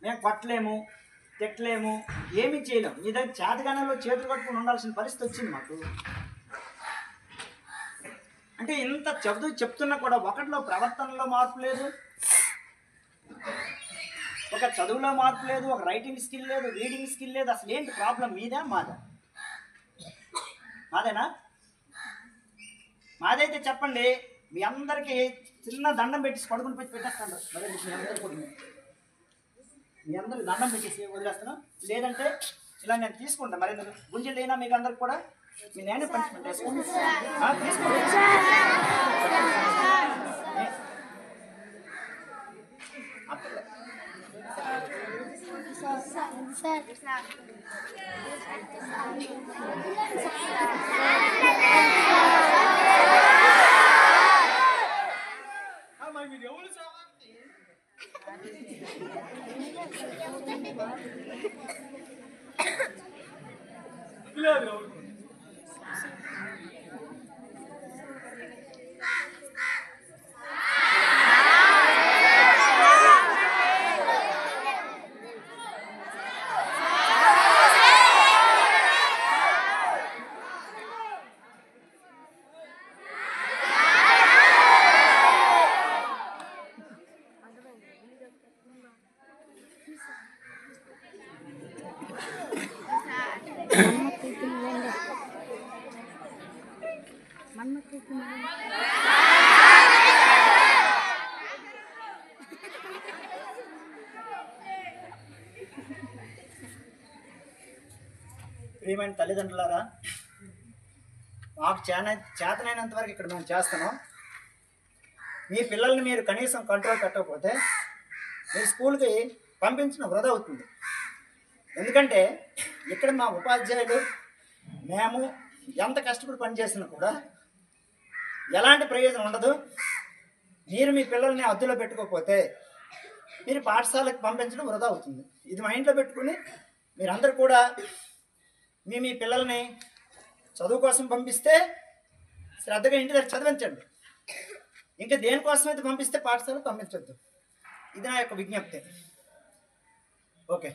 మేము కొట్టలేము, తిట్టలేము, ఏమీ చేయలేము. మీ దగ్గర చేతగానంలో చేతులు కట్టుకుని ఉండాల్సిన పరిస్థితి వచ్చింది మాకు. అంటే ఇంత చెప్తున్నా కూడా ఒకటిలో ప్రవర్తనలో మార్పు లేదు, ఒక చదువులో మార్పు లేదు, ఒక రైటింగ్ స్కిల్ లేదు, రీడింగ్ స్కిల్ లేదు. అసలు ఏంటి ప్రాబ్లం? మీదా మాదా? మాదేనా? మాదైతే చెప్పండి. మీ అందరికీ చిన్న దండం పెట్టి పడుకుని పెట్టి పెట్టేస్తాను. మరి మీ అందరికీ దండం పెట్టేసి వదిలేస్తాను. లేదంటే ఇలా నేను తీసుకుంటాను. మరి గుంజలు లేనా మీకు అందరికి కూడా? మీ నేనే పనిష్మెంట్ వేసుకోండి. ప్రియమైన తల్లిదండ్రులారా, మాకు చేతనైనంత వరకు ఇక్కడ మేము చేస్తున్నాం. మీ పిల్లల్ని మీరు కనీసం కంట్రోల్ పెట్టకపోతే మీ స్కూల్కి పంపించడం వృధా అవుతుంది. ఎందుకంటే ఇక్కడ మా ఉపాధ్యాయులు మేము ఎంత కష్టపడి పనిచేసినా కూడా ఎలాంటి ప్రయోజనం ఉండదు. మీరు మీ పిల్లల్ని అదుపులో పెట్టుకోకపోతే మీరు పాఠశాలకు పంపించడం వృధా అవుతుంది. ఇది మైండ్లో పెట్టుకుని మీరందరూ కూడా మీ పిల్లల్ని చదువు కోసం పంపిస్తే శ్రద్ధగా ఇంటి దగ్గర చదివించండి. ఇంకా దేనికోసం అయితే పంపిస్తే పాఠశాలకు పంపించొద్దు. ఇది నా యొక్క విజ్ఞప్తి. ఓకే.